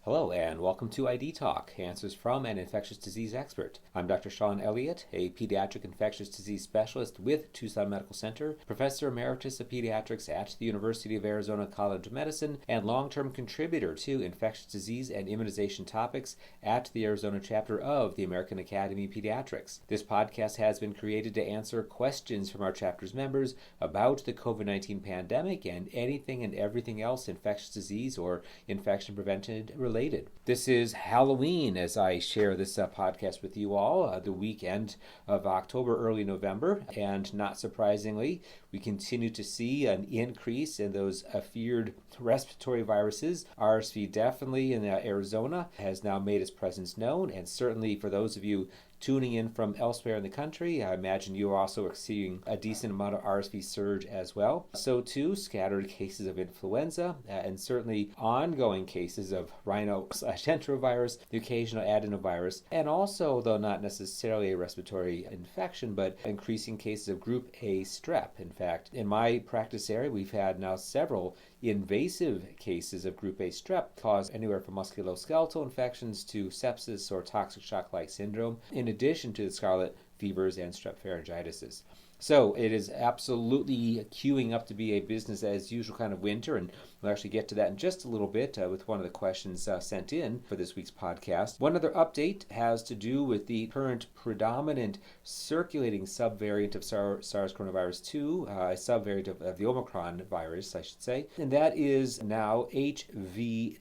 Hello and welcome to ID Talk, answers from an infectious disease expert. I'm Dr. Sean Elliott, a pediatric infectious disease specialist with Tucson Medical Center, professor emeritus of pediatrics at the University of Arizona College of Medicine, and long-term contributor to infectious disease and immunization topics at the Arizona chapter of the American Academy of Pediatrics. This podcast has been created to answer questions from our chapter's members about the COVID-19 pandemic and anything and everything else infectious disease or infection prevention related. This is Halloween as I share this podcast with you all, the weekend of October, early November, and not surprisingly, we continue to see an increase in those feared respiratory viruses. RSV definitely in Arizona has now made its presence known, and certainly for those of you tuning in from elsewhere in the country, I imagine you also are seeing a decent amount of RSV surge as well. So too, scattered cases of influenza and certainly ongoing cases of rhino/enterovirus, the occasional adenovirus, and also, though not necessarily a respiratory infection, but increasing cases of group A strep. In fact, in my practice area, we've had now several invasive cases of group A strep caused anywhere from musculoskeletal infections to sepsis or toxic shock-like syndrome, in addition to the scarlet fevers and strep pharyngitises. So it is absolutely queuing up to be a business as usual kind of winter, and we'll actually get to that in just a little bit with one of the questions sent in for this week's podcast. One other update has to do with the current predominant circulating subvariant of SARS coronavirus 2, a subvariant of the Omicron virus, I should say, and that is now HV.1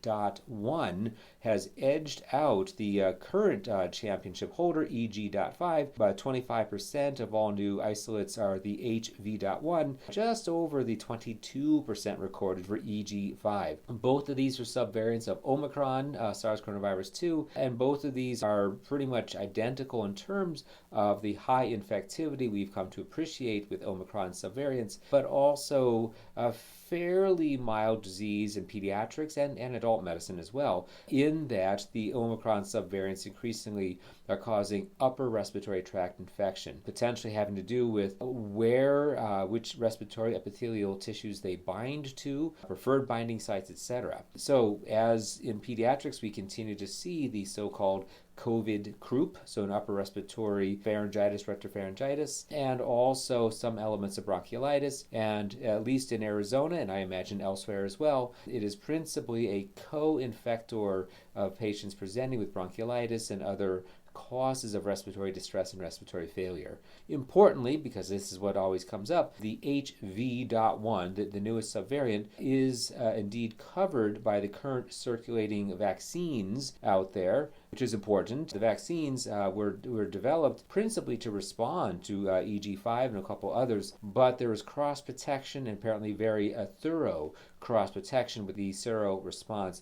has edged out the current championship holder, EG.5, by 25% of all new isolates are the HV.1, just over the 22% recorded for EG.5. Both of these are subvariants of Omicron, SARS coronavirus 2, and both of these are pretty much identical in terms of the high infectivity we've come to appreciate with Omicron subvariants, but also a fairly mild disease in pediatrics and adult medicine as well, in that the Omicron subvariants increasingly are causing upper respiratory tract infection, potentially having to do with which respiratory epithelial tissues they bind to, preferred binding sites, etc. So as in pediatrics, we continue to see the so-called COVID croup, so an upper respiratory pharyngitis, retropharyngitis, and also some elements of bronchiolitis. And at least in Arizona, and I imagine elsewhere as well, it is principally a co-infector of patients presenting with bronchiolitis and other causes of respiratory distress and respiratory failure. Importantly, because this is what always comes up, the HV.1, the newest subvariant, is indeed covered by the current circulating vaccines out there, which is important. The vaccines were developed principally to respond to EG5 and a couple others, but there is cross-protection and apparently very thorough cross-protection with the sero response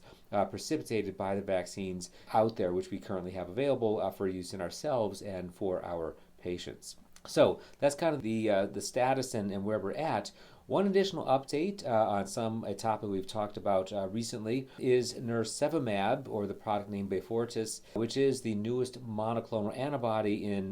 precipitated by the vaccines out there, which we currently have available for use in ourselves and for our patients. So that's kind of the status and where we're at. One additional update on a topic we've talked about recently is nirsevimab, or the product name Beyfortus, which is the newest monoclonal antibody in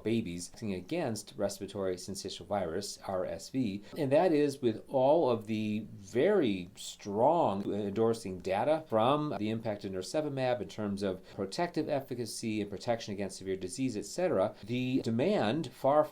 babies, against respiratory syncytial virus, RSV. And that is with all of the very strong endorsing data from the impact of nirsevimab in terms of protective efficacy and protection against severe disease, etc. The demand far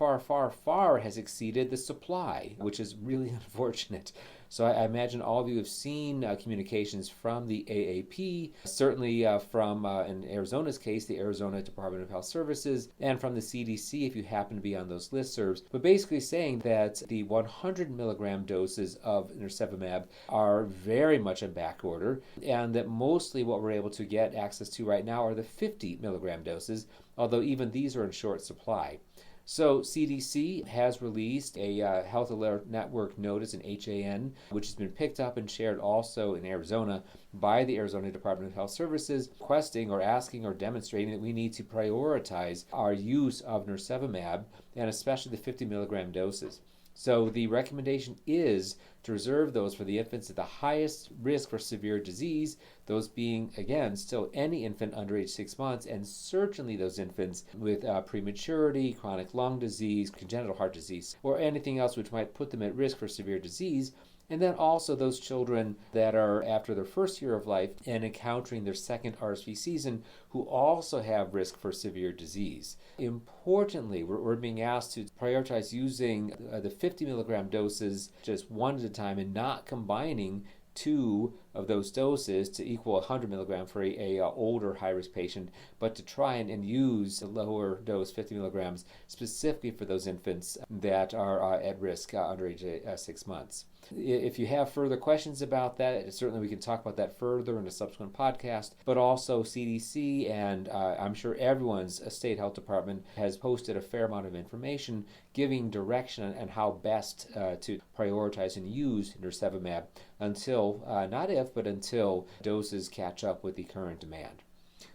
has exceeded the supply, which is really unfortunate. So I imagine all of you have seen communications from the AAP, certainly from, in Arizona's case, the Arizona Department of Health Services, and from the CDC if you happen to be on those listservs, but basically saying that the 100 milligram doses of nirsevimab are very much in back order, and that mostly what we're able to get access to right now are the 50 milligram doses, although even these are in short supply. So CDC has released a Health Alert Network notice, an HAN, which has been picked up and shared also in Arizona by the Arizona Department of Health Services, requesting or asking or demonstrating that we need to prioritize our use of nirsevimab, and especially the 50 milligram doses. So the recommendation is to reserve those for the infants at the highest risk for severe disease, those being, again, still any infant under age 6 months, and certainly those infants with prematurity, chronic lung disease, congenital heart disease, or anything else which might put them at risk for severe disease. And then also those children that are after their first year of life and encountering their second RSV season who also have risk for severe disease. Importantly, we're being asked to prioritize using the 50 milligram doses just one at a time and not combining two of those doses to equal 100 milligram for a older high-risk patient, but to try and use the lower dose 50 milligrams specifically for those infants that are at risk under age 6 months. If you have further questions about that, certainly we can talk about that further in a subsequent podcast, but also CDC and I'm sure everyone's state health department has posted a fair amount of information giving direction on how best to prioritize and use nirsevimab until, not if, but until doses catch up with the current demand.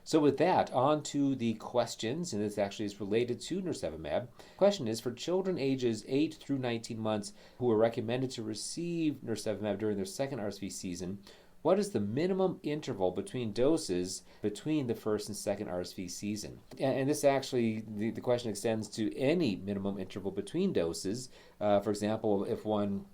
So with that, on to the questions, and this actually is related to nirsevimab. The question is, for children ages 8 through 19 months who are recommended to receive nirsevimab during their second RSV season, what is the minimum interval between doses between the first and second RSV season? And this actually, the question extends to any minimum interval between doses. For example, if one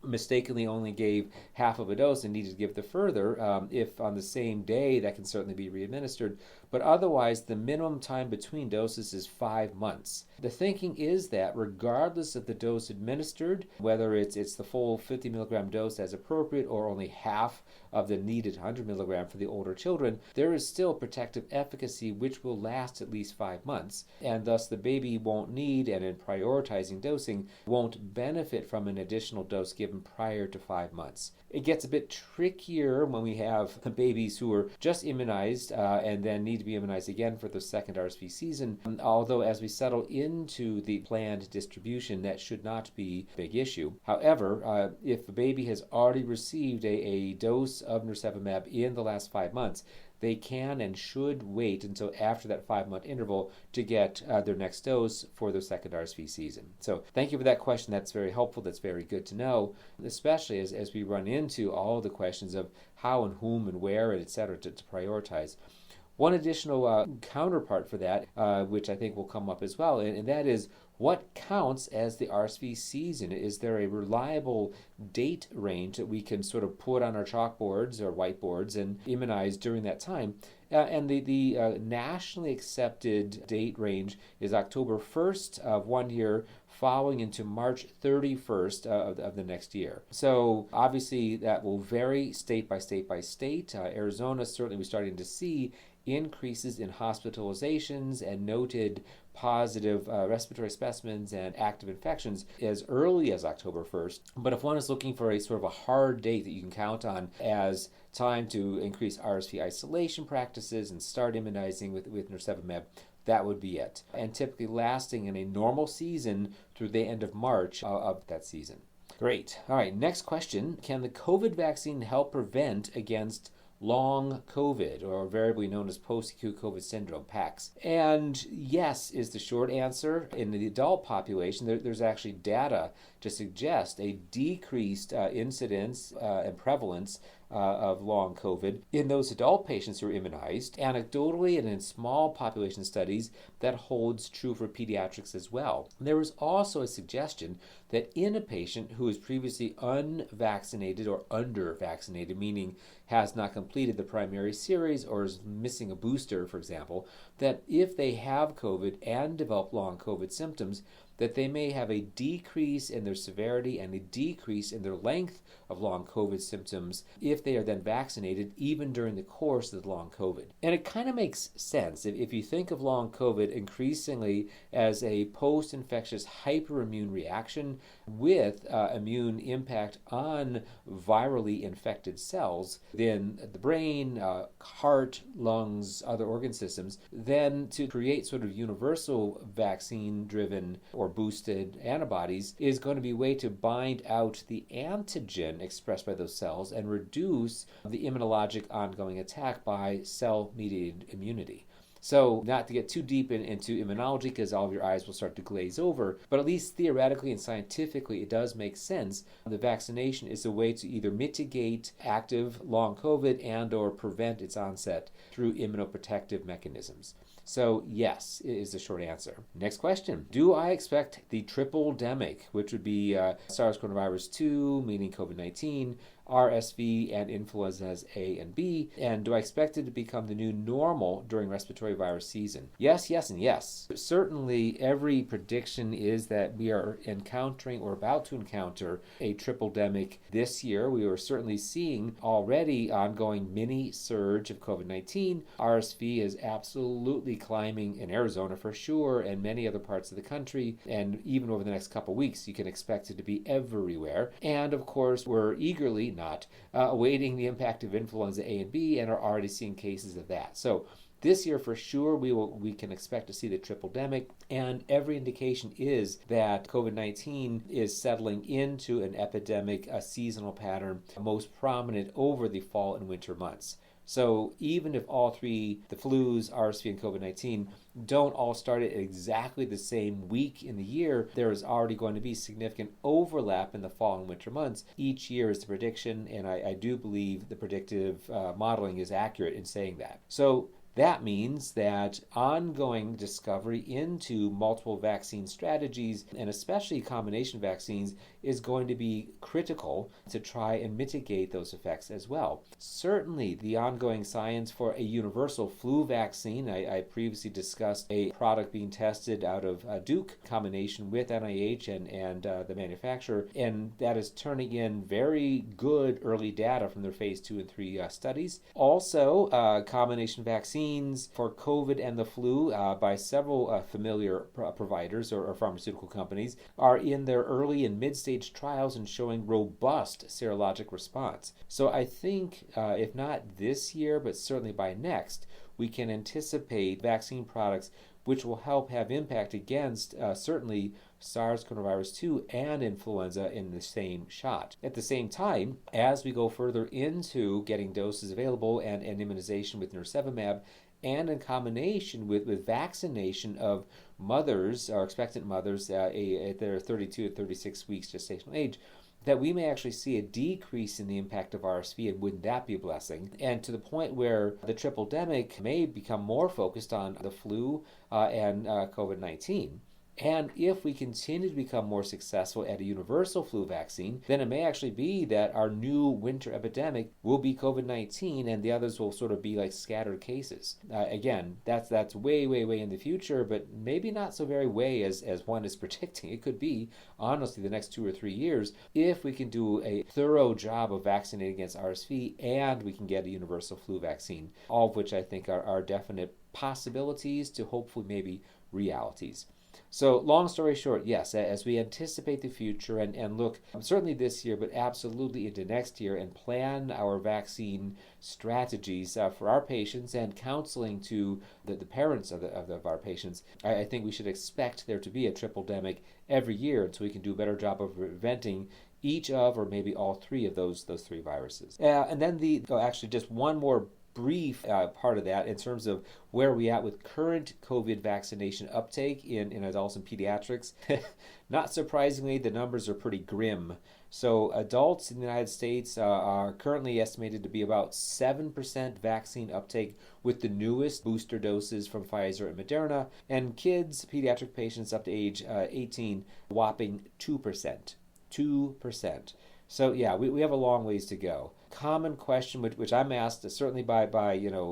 mistakenly only gave half of a dose and needed to give the further, if on the same day, that can certainly be readministered. But otherwise, the minimum time between doses is 5 months. The thinking is that regardless of the dose administered, whether it's the full 50 milligram dose as appropriate or only half of the needed 100 milligram for the older children, there is still protective efficacy which will last at least 5 months, and thus the baby won't need, and in prioritizing dosing, won't benefit from an additional dose given prior to 5 months. It gets a bit trickier when we have babies who are just immunized and then need to be immunized again for the second RSV season, although as we settle into the planned distribution, that should not be a big issue. However, if a baby has already received a dose of nirsevimab in the last 5 months, they can and should wait until after that 5-month interval to get their next dose for their second RSV season. So thank you for that question. That's very helpful. That's very good to know, especially as we run into all the questions of how and whom and where and et cetera to prioritize. One additional counterpart for that, which I think will come up as well, and that is what counts as the RSV season? Is there a reliable date range that we can sort of put on our chalkboards or whiteboards and immunize during that time? And the nationally accepted date range is October 1st of one year following into March 31st of the next year. So obviously that will vary state by state by state. Arizona, certainly we're starting to see increases in hospitalizations and noted positive respiratory specimens and active infections as early as October 1st. But if one is looking for a sort of a hard date that you can count on as time to increase RSV isolation practices and start immunizing with nirsevimab, that would be it. And typically lasting in a normal season through the end of March of that season. Great. All right, next question. Can the COVID vaccine help prevent against long COVID, or variably known as post-acute COVID syndrome, PACS? And yes is the short answer. In the adult population, there's actually data to suggest a decreased incidence and prevalence of long COVID in those adult patients who are immunized. Anecdotally and in small population studies, that holds true for pediatrics as well. There was also a suggestion that in a patient who is previously unvaccinated or under-vaccinated, meaning has not completed the primary series or is missing a booster, for example, that if they have COVID and develop long COVID symptoms, that they may have a decrease in their severity and a decrease in their length of long COVID symptoms if they are then vaccinated, even during the course of the long COVID. And it kind of makes sense if you think of long COVID increasingly as a post-infectious hyperimmune reaction with immune impact on virally infected cells within the brain, heart, lungs, other organ systems, then to create sort of universal vaccine-driven or boosted antibodies is going to be a way to bind out the antigen expressed by those cells and reduce the immunologic ongoing attack by cell-mediated immunity. So not to get too deep into immunology because all of your eyes will start to glaze over, but at least theoretically and scientifically it does make sense. The vaccination is a way to either mitigate active long COVID and or prevent its onset through immunoprotective mechanisms. So yes, is the short answer. Next question. Do I expect the triple-demic, which would be SARS coronavirus 2, meaning COVID-19, RSV, and influenzas A and B, and do I expect it to become the new normal during respiratory virus season? Yes, yes, and yes. Certainly, every prediction is that we are encountering or about to encounter a triple-demic this year. We are certainly seeing already ongoing mini surge of COVID-19. RSV is absolutely climbing in Arizona for sure, and many other parts of the country, and even over the next couple weeks, you can expect it to be everywhere. And of course, we're eagerly not awaiting the impact of influenza A and B and are already seeing cases of that. So this year for sure we can expect to see the triple-demic, and every indication is that COVID-19 is settling into an epidemic, a seasonal pattern, most prominent over the fall and winter months. So even if all three, the flus, RSV, and COVID-19, don't all start at exactly the same week in the year, there is already going to be significant overlap in the fall and winter months. Each year is the prediction, and I do believe the predictive modeling is accurate in saying that. So that means that ongoing discovery into multiple vaccine strategies, and especially combination vaccines, is going to be critical to try and mitigate those effects as well. Certainly, the ongoing science for a universal flu vaccine, I previously discussed a product being tested out of Duke, combination with NIH and the manufacturer, and that is turning in very good early data from their phase 2 and 3 studies. Also, combination vaccines for COVID and the flu by several familiar providers or pharmaceutical companies are in their early and mid-stage trials and showing robust serologic response. So I think, if not this year, but certainly by next, we can anticipate vaccine products which will help have impact against certainly SARS coronavirus 2 and influenza in the same shot. At the same time, as we go further into getting doses available and immunization with nirsevimab, and in combination with vaccination of mothers or expectant mothers at their 32 to 36 weeks gestational age, that we may actually see a decrease in the impact of RSV, and wouldn't that be a blessing? And to the point where the triple-demic may become more focused on the flu and COVID-19. And if we continue to become more successful at a universal flu vaccine, then it may actually be that our new winter epidemic will be COVID-19 and the others will sort of be like scattered cases. Again, that's way, way, way in the future, but maybe not so very way as one is predicting. It could be, honestly, the next 2 or 3 years if we can do a thorough job of vaccinating against RSV and we can get a universal flu vaccine, all of which I think are definite possibilities to hopefully maybe realities. So long story short, yes, as we anticipate the future and look certainly this year, but absolutely into next year and plan our vaccine strategies for our patients and counseling to the parents of our patients, I think we should expect there to be a triple-demic every year so we can do a better job of preventing each of or maybe all three of those three viruses. And then actually just one more brief part of that in terms of where we at with current COVID vaccination uptake in adults and pediatrics. Not surprisingly, the numbers are pretty grim. So adults in the United States are currently estimated to be about 7% vaccine uptake with the newest booster doses from Pfizer and Moderna, and kids, pediatric patients up to age 18, whopping 2%. 2%. So yeah, we have a long ways to go. Common question, which I'm asked certainly by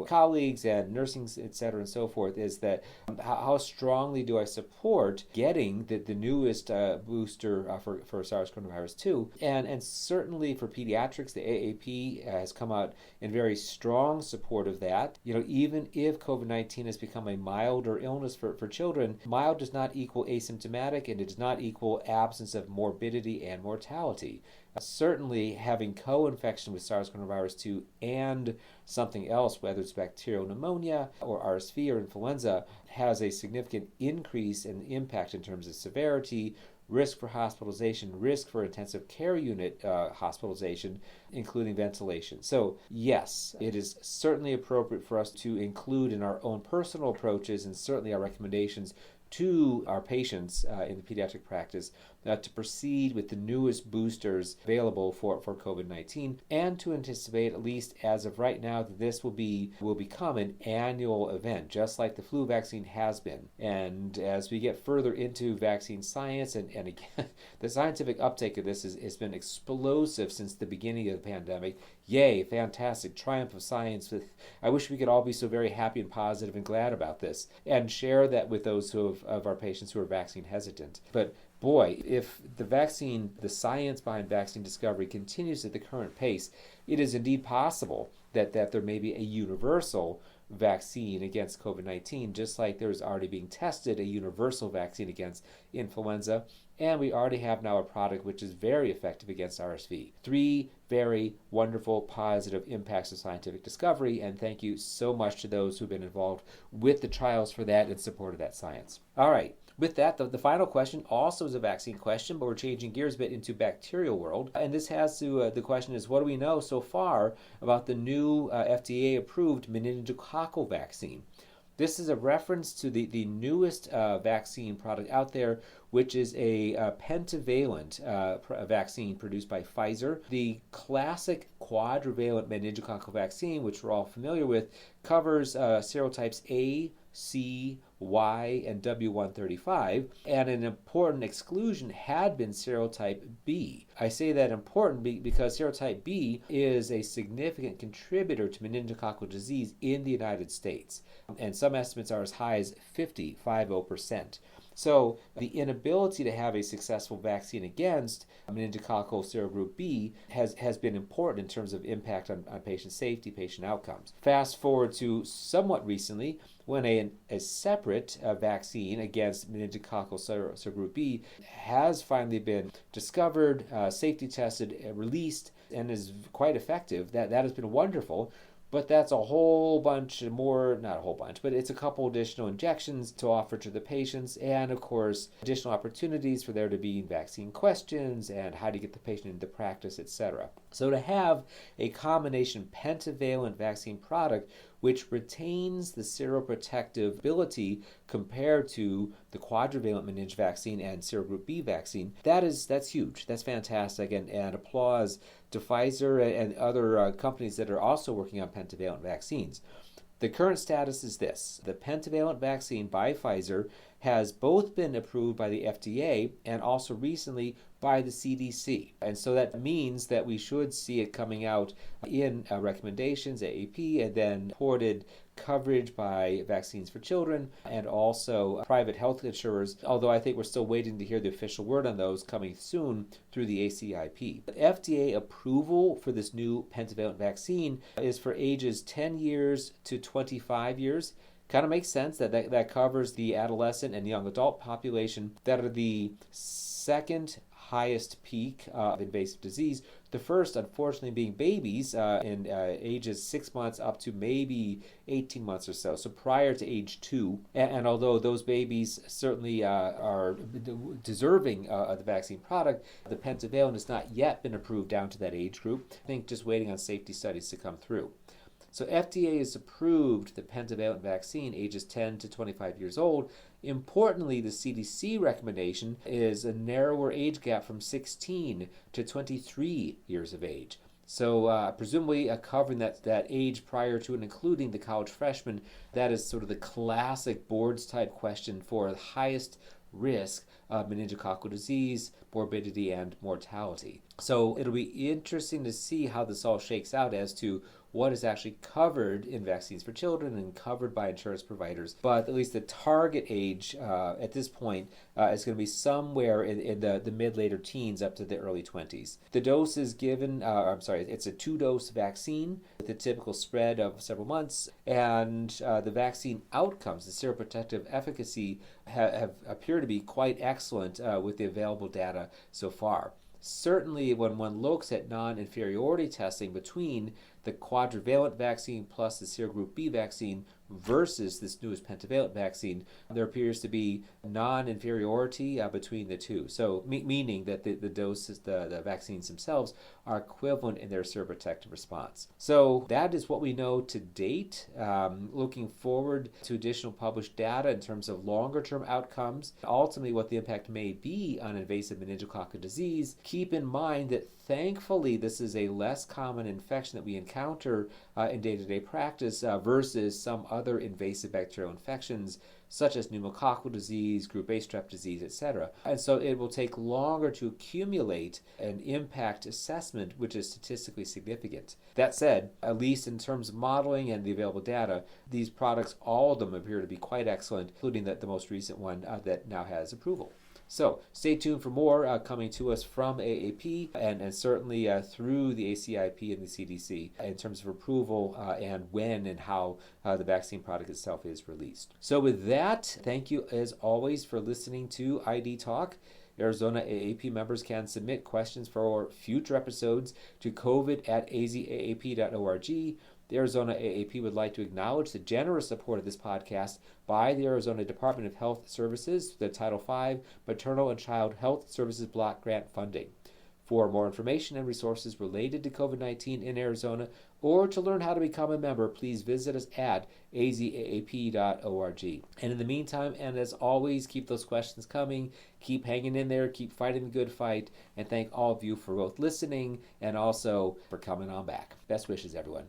colleagues and nursing, et cetera, and so forth, is that how strongly do I support getting the newest booster for SARS coronavirus 2? And certainly for pediatrics, the AAP has come out in very strong support of that. Even if COVID-19 has become a milder illness for children, mild does not equal asymptomatic, and it does not equal absence of morbidity and mortality. Certainly, having co-infection with SARS coronavirus 2 and something else, whether it's bacterial pneumonia or RSV or influenza, has a significant increase in impact in terms of severity, risk for hospitalization, risk for intensive care unit hospitalization, including ventilation. So yes, it is certainly appropriate for us to include in our own personal approaches and certainly our recommendations to our patients in the pediatric practice to proceed with the newest boosters available for COVID-19, and to anticipate, at least as of right now, that this will become an annual event, just like the flu vaccine has been. And as we get further into vaccine science, and again, the scientific uptake of this has been explosive since the beginning of the pandemic. Yay, fantastic, triumph of science. I wish we could all be so very happy and positive and glad about this, and share that with those of our patients who are vaccine hesitant. But boy, if the science behind vaccine discovery continues at the current pace, it is indeed possible that there may be a universal vaccine against COVID-19, just like there's already being tested a universal vaccine against influenza, and we already have now a product which is very effective against RSV. 3 very wonderful, positive impacts of scientific discovery, and thank you so much to those who've been involved with the trials for that in support of that science. All right. With that, the final question also is a vaccine question, but we're changing gears a bit into bacterial world. And this has to, the question is, what do we know so far about the new FDA-approved meningococcal vaccine? This is a reference to the newest vaccine product out there, which is a pentavalent vaccine produced by Pfizer. The classic quadrivalent meningococcal vaccine, which we're all familiar with, covers serotypes A, C, Y, and W135, and an important exclusion had been serotype B. I say that important because serotype B is a significant contributor to meningococcal disease in the United States, and some estimates are as high as 50%. So the inability to have a successful vaccine against meningococcal serogroup B has been important in terms of impact on patient safety, patient outcomes. Fast forward to somewhat recently, when a separate vaccine against meningococcal serogroup B has finally been discovered, safety tested, released, and is quite effective. That has been wonderful. But that's a whole bunch more, not a whole bunch, but it's a couple additional injections to offer to the patients, and of course, additional opportunities for there to be vaccine questions and how to get the patient into practice, etc. So to have a combination pentavalent vaccine product which retains the seroprotective ability compared to the quadrivalent meningitis vaccine and serogroup B vaccine, that's huge. That's fantastic, and applause to Pfizer and other companies that are also working on pentavalent vaccines. The current status is this. The pentavalent vaccine by Pfizer has both been approved by the FDA and also recently by the CDC. And so that means that we should see it coming out in recommendations, AAP, and then reported coverage by Vaccines for Children and also private health insurers, although I think we're still waiting to hear the official word on those coming soon through the ACIP. But FDA approval for this new pentavalent vaccine is for ages 10 years to 25 years. Kind of makes sense that covers the adolescent and young adult population that are the second highest peak of invasive disease. The first, unfortunately, being babies in ages 6 months up to maybe 18 months or so prior to age 2. And although those babies certainly are deserving of the vaccine product, the pentavalent has not yet been approved down to that age group. I think just waiting on safety studies to come through. So FDA has approved the pentavalent vaccine ages 10 to 25 years old. Importantly, the CDC recommendation is a narrower age gap from 16 to 23 years of age. So presumably covering that age prior to and including the college freshman, that is sort of the classic boards type question for the highest risk of meningococcal disease, morbidity, and mortality. So it'll be interesting to see how this all shakes out as to what is actually covered in Vaccines for Children and covered by insurance providers. But at least the target age at this point is going to be somewhere in the mid-later teens up to the early 20s. The dose is given, it's a 2-dose vaccine with a typical spread of several months, and the vaccine outcomes, the seroprotective efficacy, have appear to be quite excellent with the available data so far. Certainly, when one looks at non-inferiority testing between the quadrivalent vaccine plus the serogroup B vaccine versus this newest pentavalent vaccine, there appears to be non-inferiority between the two. So meaning that the doses, the vaccines themselves are equivalent in their seroprotective response. So that is what we know to date. Looking forward to additional published data in terms of longer-term outcomes, ultimately what the impact may be on invasive meningococcal disease. Keep in mind that thankfully this is a less common infection that we encounter in day-to-day practice versus some other invasive bacterial infections such as pneumococcal disease, group A strep disease, etc. And so it will take longer to accumulate an impact assessment which is statistically significant. That said, at least in terms of modeling and the available data, these products, all of them appear to be quite excellent, including the most recent one that now has approval. So stay tuned for more coming to us from AAP and certainly through the ACIP and the CDC in terms of approval and when and how the vaccine product itself is released. So with that, thank you as always for listening to ID Talk. Arizona AAP members can submit questions for future episodes to covid@azaap.org. The Arizona AAP would like to acknowledge the generous support of this podcast by the Arizona Department of Health Services, the Title V Maternal and Child Health Services Block Grant funding. For more information and resources related to COVID-19 in Arizona, or to learn how to become a member, please visit us at azaap.org. And in the meantime, and as always, keep those questions coming, keep hanging in there, keep fighting the good fight, and thank all of you for both listening and also for coming on back. Best wishes, everyone.